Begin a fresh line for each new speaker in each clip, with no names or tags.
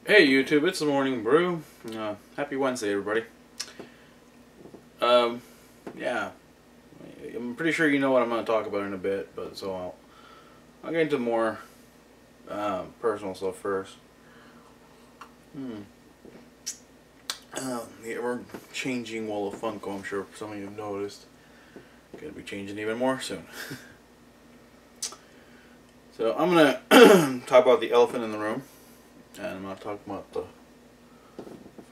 Hey YouTube, it's the Morning Brew. Happy Wednesday, everybody. Yeah, I'm pretty sure you know what I'm going to talk about in a bit, but I'll get into more personal stuff first. The ever-changing wall of Funko, I'm sure some of you have noticed. Going to be changing even more soon. So I'm going to talk about the elephant in the room. And I'm not talking about the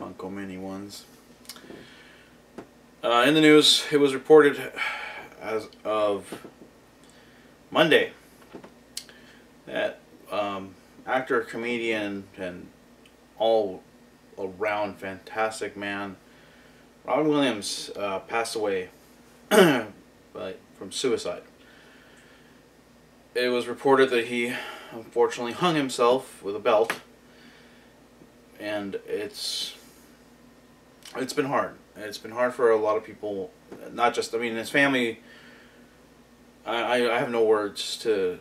Funko Mini ones. In the news, it was reported as of Monday that actor, comedian, and all-around fantastic man Robin Williams passed away from suicide. It was reported that he unfortunately hung himself with a belt. And it's been hard. It's been hard for a lot of people. Not just, I mean, his family. I have no words to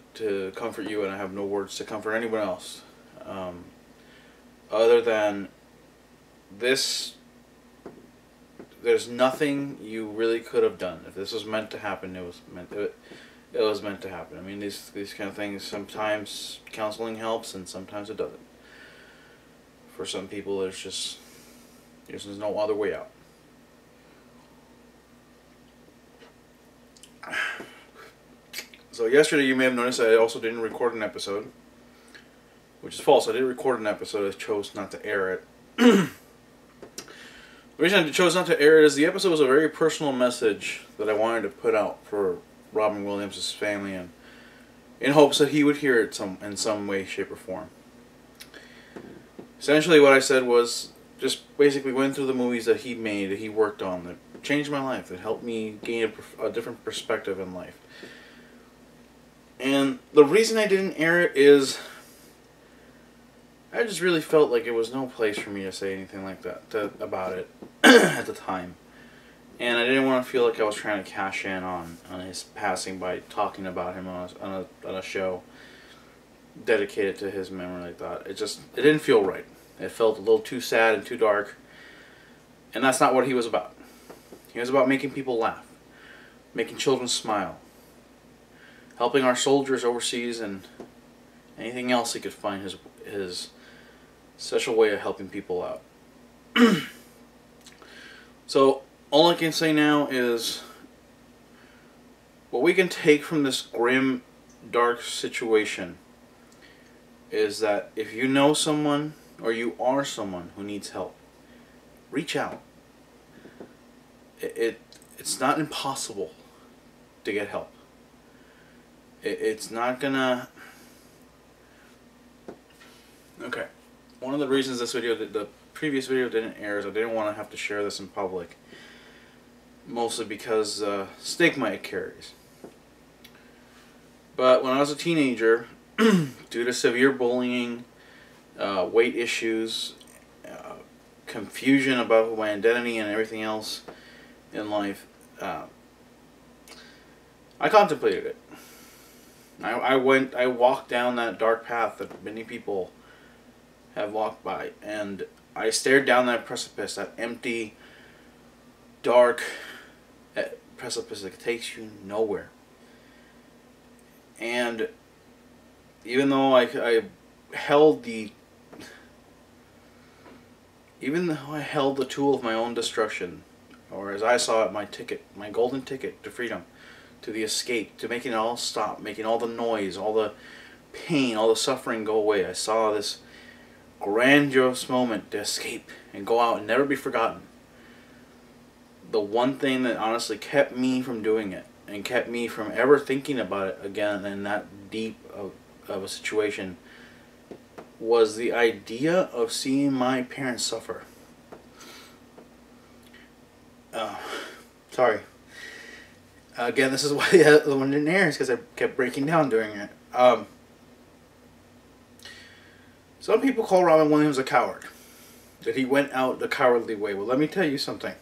comfort you, and I have no words to comfort anyone else. Other than this, there's nothing you really could have done. If this was meant to happen, it was meant to happen. I mean, these kind of things. Sometimes counseling helps, and sometimes it doesn't. For some people, there's no other way out. So yesterday, you may have noticed I also didn't record an episode, which is false. I did record an episode. I chose not to air it. The reason I chose not to air it is the episode was a very personal message that I wanted to put out for Robin Williams' family, and in hopes that he would hear it in some way, shape, or form. Essentially what I said was just basically went through the movies that he made, that he worked on, that changed my life, that helped me gain a different perspective in life. And the reason I didn't air it is I just really felt like it was no place for me to say anything like that about it at the time. And I didn't want to feel like I was trying to cash in on his passing by talking about him on a show dedicated to his memory like that. It didn't feel right. It felt a little too sad and too dark, and that's not what he was about. He was about making people laugh, making children smile, helping our soldiers overseas, and anything else he could find his special way of helping people out. So all I can say now is what we can take from this grim, dark situation is that if you know someone or you are someone who needs help, reach out. It's not impossible to get help. It's not gonna... Okay. One of the reasons the previous video didn't air is I didn't want to have to share this in public. Mostly because stigma it carries. But when I was a teenager, due to severe bullying, weight issues, confusion about my identity and everything else in life, I contemplated it. I walked down that dark path that many people have walked by, and I stared down that precipice, that empty, dark precipice that takes you nowhere. And even though I held the tool of my own destruction, or as I saw it, my golden ticket to freedom, to the escape, to making it all stop, making all the noise, all the pain, all the suffering go away, I saw this grandiose moment to escape and go out and never be forgotten. The one thing that honestly kept me from doing it, and kept me from ever thinking about it again in that deep of a situation, was the idea of seeing my parents suffer. Sorry. Again, this is why the one didn't air, is because I kept breaking down during it. Some people call Robin Williams a coward, that he went out the cowardly way. Well, let me tell you something.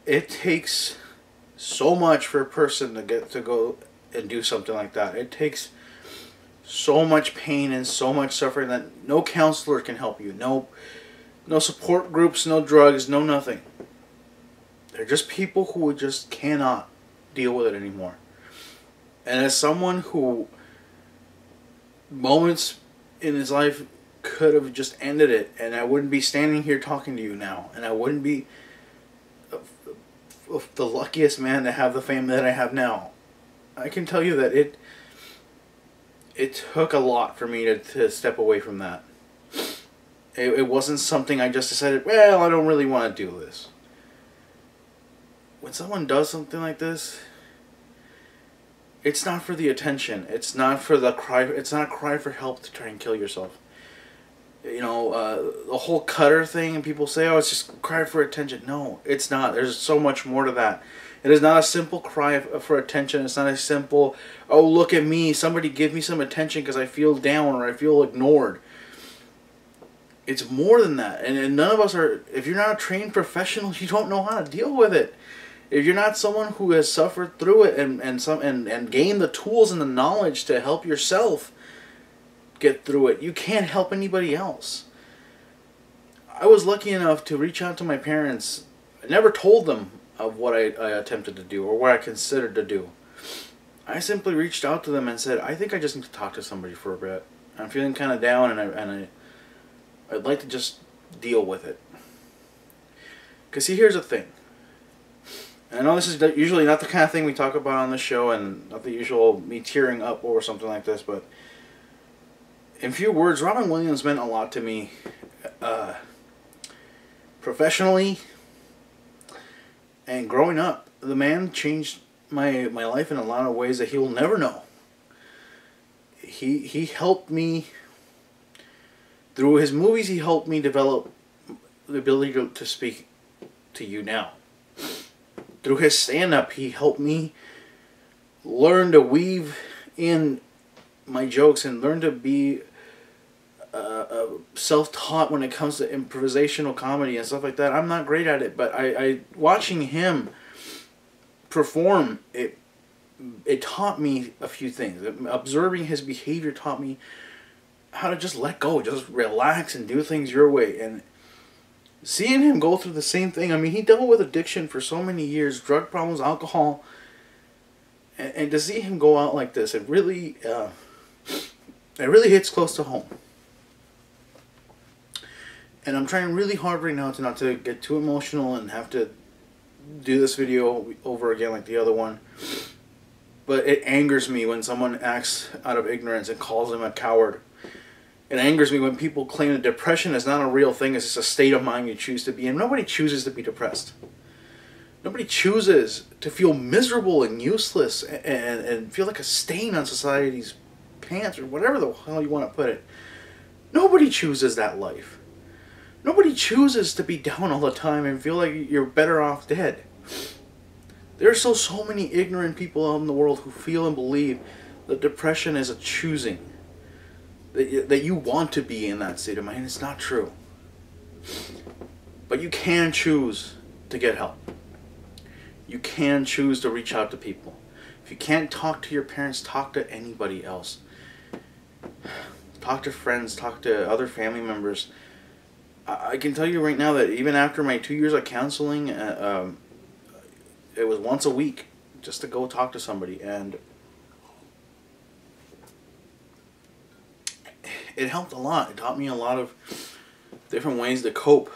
It takes so much for a person to go and do something like that. It takes so much pain and so much suffering that no counselor can help you. No support groups, no drugs, no nothing. They're just people who just cannot deal with it anymore. And as someone who moments in his life could have just ended it, and I wouldn't be standing here talking to you now, and I wouldn't be the luckiest man to have the fame that I have now. I can tell you that it took a lot for me to step away from that. It wasn't something I just decided, well, I don't really want to do this. When someone does something like this, it's not for the attention. It's not for the cry. It's not a cry for help to try and kill yourself. You know, the whole cutter thing, and people say, oh, it's just cry for attention. No, it's not. There's so much more to that. It is not a simple cry for attention. It's not a simple, oh, look at me. Somebody give me some attention because I feel down or I feel ignored. It's more than that. And none of us are, if you're not a trained professional, you don't know how to deal with it. If you're not someone who has suffered through it and gained the tools and the knowledge to help yourself get through it, you can't help anybody else. I was lucky enough to reach out to my parents. I never told them of what I attempted to do or what I considered to do. I simply reached out to them and said, I think I just need to talk to somebody for a bit. I'm feeling kind of down, and I'd like to just deal with it. Because see, here's the thing. And I know this is usually not the kind of thing we talk about on the show, and not the usual me tearing up over something like this, but in few words, Robin Williams meant a lot to me, professionally and growing up. The man changed my life in a lot of ways that he will never know. He helped me through his movies. He helped me develop the ability to speak to you now. Through his stand-up, he helped me learn to weave in my jokes and learn to be self-taught when it comes to improvisational comedy and stuff like that. I'm not great at it, but I watching him perform, it taught me a few things. Observing his behavior taught me how to just let go, just relax and do things your way. And seeing him go through the same thing, I mean, he dealt with addiction for so many years, drug problems, alcohol, and to see him go out like this, it really hits close to home. And I'm trying really hard right now to not to get too emotional and have to do this video over again like the other one. But it angers me when someone acts out of ignorance and calls them a coward. It angers me when people claim that depression is not a real thing, it's just a state of mind you choose to be in. Nobody chooses to be depressed. Nobody chooses to feel miserable and useless and feel like a stain on society's pants or whatever the hell you want to put it. Nobody chooses that life. Nobody chooses to be down all the time and feel like you're better off dead. There are so many ignorant people out in the world who feel and believe that depression is a choosing. That you want to be in that state of mind. It's not true. But you can choose to get help. You can choose to reach out to people. If you can't talk to your parents, talk to anybody else. Talk to friends, talk to other family members. I can tell you right now that even after my 2 years of counseling, it was once a week just to go talk to somebody, and it helped a lot. It taught me a lot of different ways to cope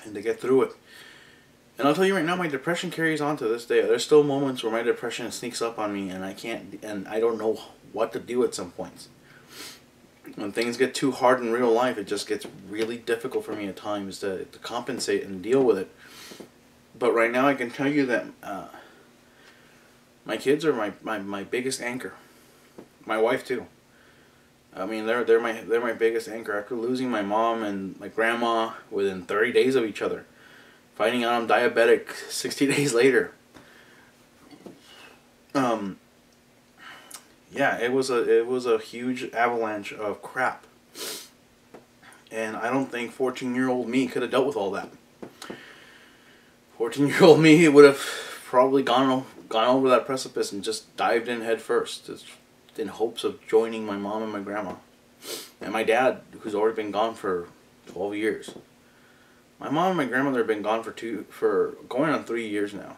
and to get through it. And I'll tell you right now, my depression carries on to this day. There's still moments where my depression sneaks up on me and I don't know what to do at some points. When things get too hard in real life, it just gets really difficult for me at times to compensate and deal with it. But right now I can tell you that my kids are my biggest anchor. My wife too. I mean, they're my biggest anchor. After losing my mom and my grandma within 30 days of each other, finding out I'm diabetic 60 days later. Yeah, it was a huge avalanche of crap, and I don't think 14-year-old me could have dealt with all that. 14-year-old me would have probably gone over that precipice and just dived in head first. in hopes of joining my mom and my grandma. And my dad, who's already been gone for 12 years. My mom and my grandmother have been gone for going on 3 years now.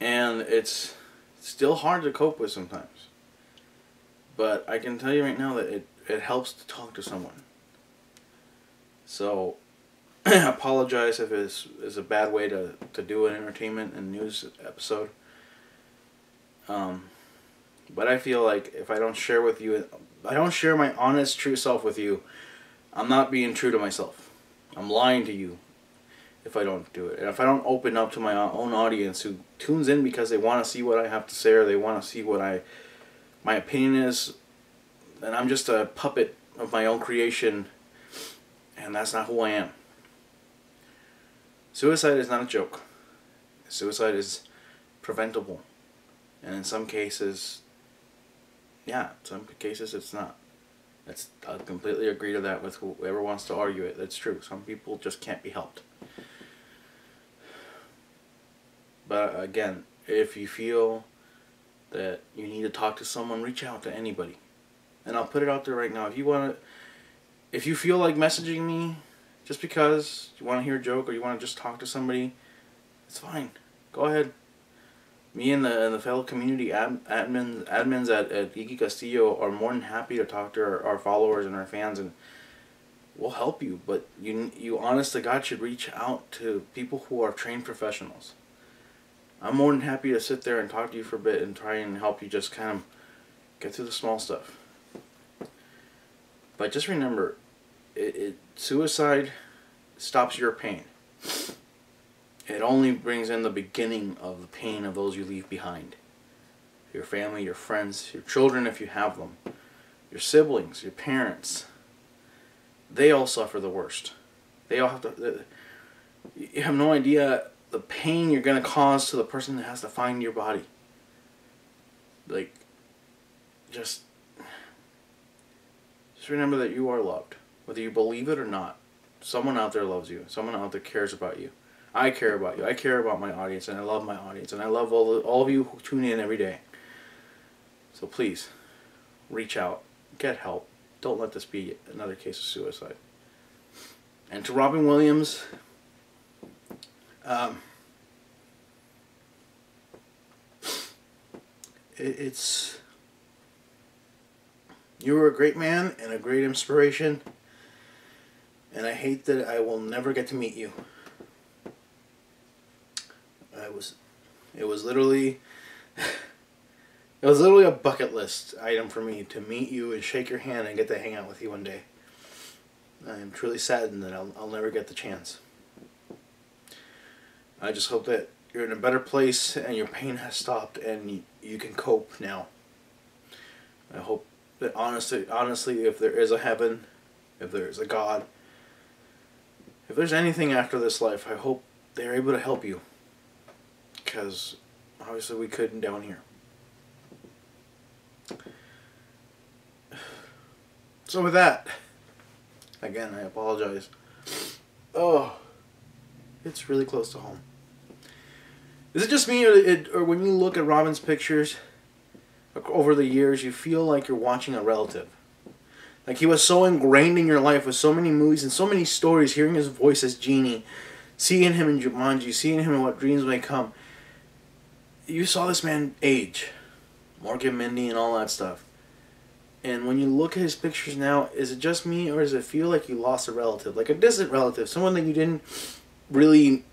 And it's still hard to cope with sometimes. But I can tell you right now that it helps to talk to someone. So, I apologize if it's a bad way to do an entertainment and news episode. But I feel like if I don't share with you, I don't share my honest, true self with you, I'm not being true to myself. I'm lying to you if I don't do it. And if I don't open up to my own audience who tunes in because they want to see what I have to say or they want to see what my opinion is, then I'm just a puppet of my own creation, and that's not who I am. Suicide is not a joke. Suicide is preventable. And in some cases, yeah, in some cases it's not. I completely agree to that with whoever wants to argue it. That's true. Some people just can't be helped. But again, if you feel that you need to talk to someone, reach out to anybody. And I'll put it out there right now. If you feel like messaging me just because you want to hear a joke or you want to just talk to somebody, it's fine. Go ahead. Me and the fellow community admins at Geeky Castillo are more than happy to talk to our followers and our fans, and we'll help you. But you honest to God should reach out to people who are trained professionals. I'm more than happy to sit there and talk to you for a bit and try and help you just kind of get through the small stuff. But just remember, suicide stops your pain. It only brings in the beginning of the pain of those you leave behind. Your family, your friends, your children if you have them, your siblings, your parents. They all suffer the worst. They all have to... You have no idea the pain you're going to cause to the person that has to find your body. Like, just remember that you are loved. Whether you believe it or not, someone out there loves you. Someone out there cares about you. I care about you. I care about my audience, and I love my audience, and I love all of you who tune in every day. So please, reach out, get help. Don't let this be another case of suicide. And to Robin Williams, you were a great man and a great inspiration, and I hate that I will never get to meet you. It was literally a bucket list item for me to meet you and shake your hand and get to hang out with you one day. I am truly saddened that I'll never get the chance. I just hope that you're in a better place and your pain has stopped and you can cope now. I hope that honestly, if there is a heaven, if there is a God, if there's anything after this life, I hope they're able to help you. Because obviously we couldn't down here. So with that, again, I apologize. Oh, it's really close to home. Is it just me, or when you look at Robin's pictures over the years, you feel like you're watching a relative? Like he was so ingrained in your life with so many movies and so many stories, hearing his voice as Genie, seeing him in Jumanji, seeing him in What Dreams May Come. You saw this man age. Morgan, Mindy, and all that stuff. And when you look at his pictures now, is it just me, or does it feel like you lost a relative? Like a distant relative, someone that you didn't really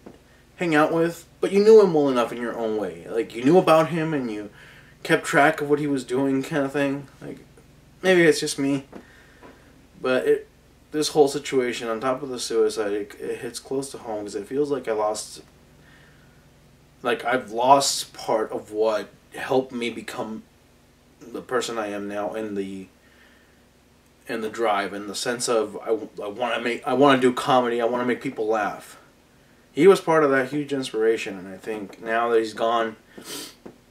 hang out with, but you knew him well enough in your own way. Like you knew about him and you kept track of what he was doing, kind of thing. Like maybe it's just me, but this whole situation on top of the suicide, it hits close to home because it feels like I've lost part of what helped me become the person I am now in the drive, in the sense of I want to do comedy, I want to make people laugh. He was part of that huge inspiration, and I think now that he's gone,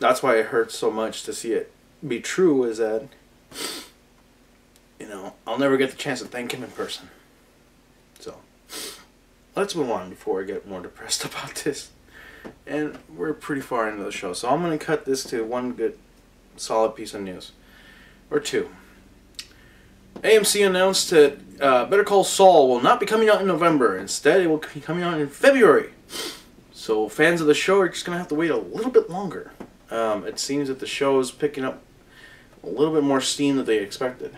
that's why it hurts so much to see it be true, is that, I'll never get the chance to thank him in person. So, let's move on before I get more depressed about this. And we're pretty far into the show, so I'm going to cut this to one good solid piece of news. Or two. AMC announced that Better Call Saul will not be coming out in November. Instead, it will be coming out in February. So fans of the show are just going to have to wait a little bit longer. It seems that the show is picking up a little bit more steam than they expected.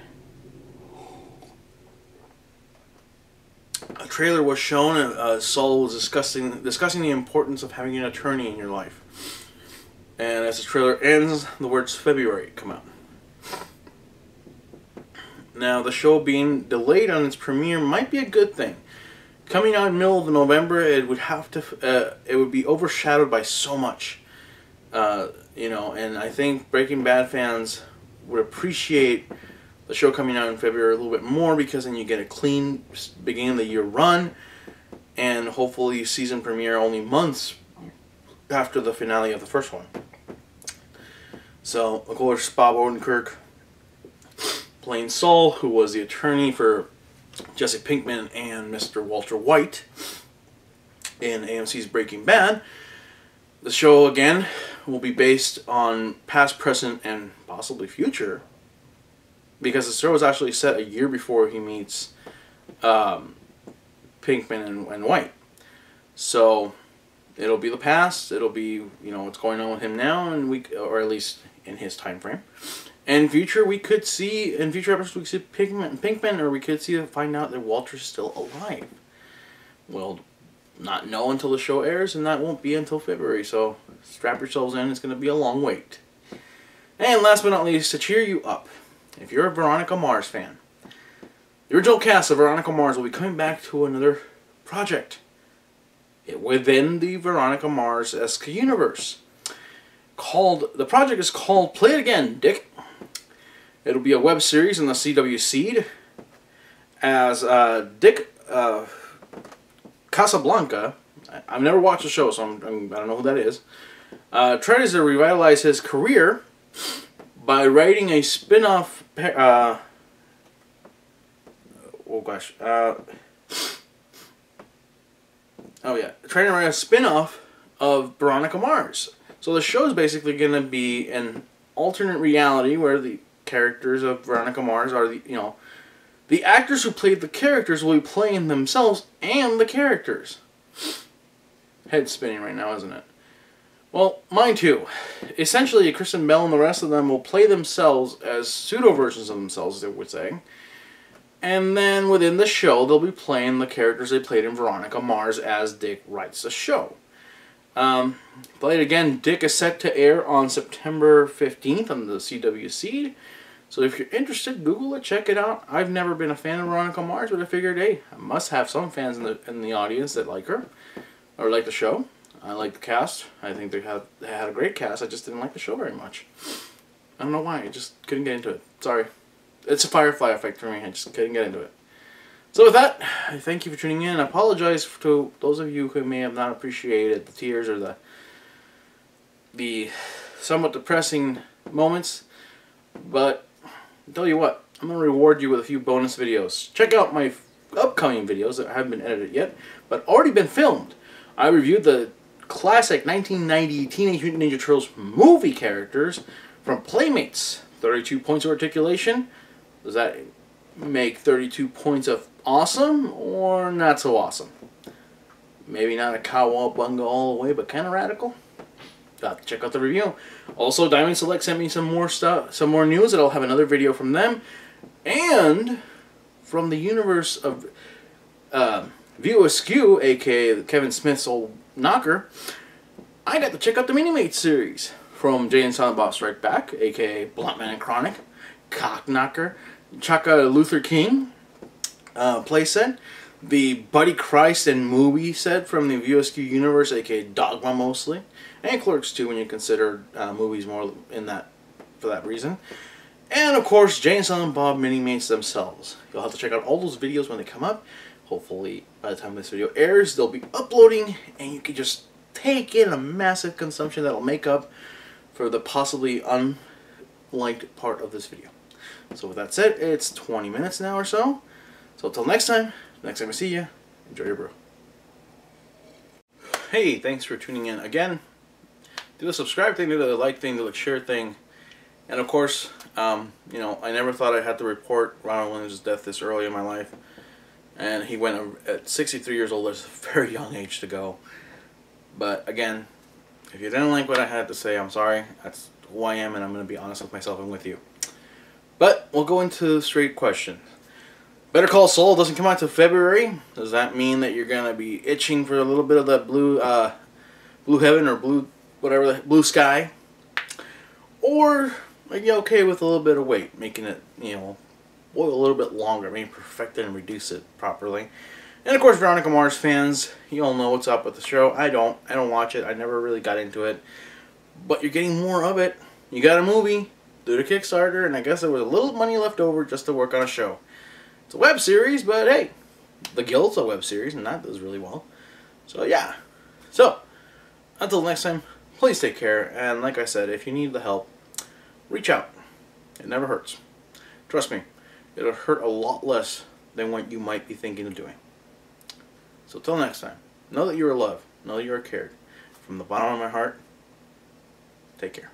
A trailer was shown, and Saul was discussing the importance of having an attorney in your life. And as the trailer ends, the words February come out. Now, the show being delayed on its premiere might be a good thing. Coming out in the middle of November, it would be overshadowed by so much. You know, and I think Breaking Bad fans would appreciate the show coming out in February a little bit more, because then you get a clean beginning of the year run, and hopefully season premiere only months after the finale of the first one. So, of course, Bob Odenkirk playing Saul, who was the attorney for Jesse Pinkman and Mr. Walter White in AMC's Breaking Bad. The show, again, will be based on past, present, and possibly future, because the show was actually set a year before he meets Pinkman and White. So it'll be the past. It'll be, you know, what's going on with him now, and or at least in his time frame. And future, we could see in future episodes we could see Pinkman, or we could find out that Walter's still alive. We'll not know until the show airs, and that won't be until February. So strap yourselves in. It's going to be a long wait. And last but not least, to cheer you up, if you're a Veronica Mars fan, the original cast of Veronica Mars will be coming back to another project within the Veronica Mars-esque universe. The project is called Play It Again, Dick. It'll be a web series in the CW Seed as Dick Casablanca. I've never watched the show, so I don't know who that is. Tries to revitalize his career by writing a spin-off. Oh gosh. Oh yeah, trying to write a spin-off of Veronica Mars. So the show is basically going to be an alternate reality where the characters of Veronica Mars are the actors who played the characters will be playing themselves and the characters. Head spinning right now, isn't it? Well, mine too. Essentially, Kristen Bell and the rest of them will play themselves as pseudo-versions of themselves, as they would say. And then within the show, they'll be playing the characters they played in Veronica Mars as Dick writes the show. Play It Again, Dick is set to air on September 15th on the CW Seed. So if you're interested, Google it, check it out. I've never been a fan of Veronica Mars, but I figured, hey, I must have some fans in the audience that like her, or like the show. I like the cast. I think they had a great cast. I just didn't like the show very much. I don't know why. I just couldn't get into it. Sorry. It's a Firefly effect for me. I just couldn't get into it. So with that, I thank you for tuning in. I apologize to those of you who may have not appreciated the tears or the somewhat depressing moments. But I'll tell you what, I'm going to reward you with a few bonus videos. Check out my upcoming videos that haven't been edited yet, but already been filmed. I reviewed the classic 1990 Teenage Mutant Ninja Turtles movie characters from Playmates. 32 points of articulation. Does that make 32 points of awesome or not so awesome? Maybe not a cowabunga all the way, but kind of radical. Got to check out the review. Also, Diamond Select sent me some more stuff, some more news that I'll have another video from them. And from the universe of View Askew, aka Kevin Smith's old knocker, I got to check out the Mini-Mates series from Jay and Silent Bob Strike Back, aka Bluntman and Chronic, Cock Knocker, Chaka Luther King playset, the Buddy Christ and movie set from the View Askew universe, aka Dogma mostly, and Clerks 2 when you consider movies more in that for that reason. And of course, Jay and Silent Bob Mini-Mates themselves. You'll have to check out all those videos when they come up. Hopefully, by the time this video airs, they'll be uploading, and you can just take in a massive consumption that'll make up for the possibly unliked part of this video. So with that said, it's 20 minutes now or so. So until next time I see you, enjoy your brew. Hey, thanks for tuning in again. Do the subscribe thing, do the like thing, do the share thing, And of course, you know, I never thought I had to report Ronald Williams' death this early in my life. And he went at 63 years old. That's a very young age to go. But again, if you didn't like what I had to say, I'm sorry. That's who I am, and I'm going to be honest with myself and with you. But we'll go into straight questions. Better Call Saul doesn't come out till February. Does that mean that you're going to be itching for a little bit of that blue heaven or blue sky? Or are you okay with a little bit of weight, making it, you know, boil a little bit longer, maybe perfect it and reduce it properly? And of course, Veronica Mars fans, you all know what's up with the show. I don't watch it. I never really got into it. But you're getting more of it. You got a movie, do the Kickstarter, and I guess there was a little money left over just to work on a show. It's a web series, but hey, The Guild's a web series, and that does really well. So yeah. So, until next time, please take care. And like I said, if you need the help, reach out. It never hurts. Trust me, it'll hurt a lot less than what you might be thinking of doing. So till next time, know that you are loved. Know that you are cared. From the bottom of my heart, take care.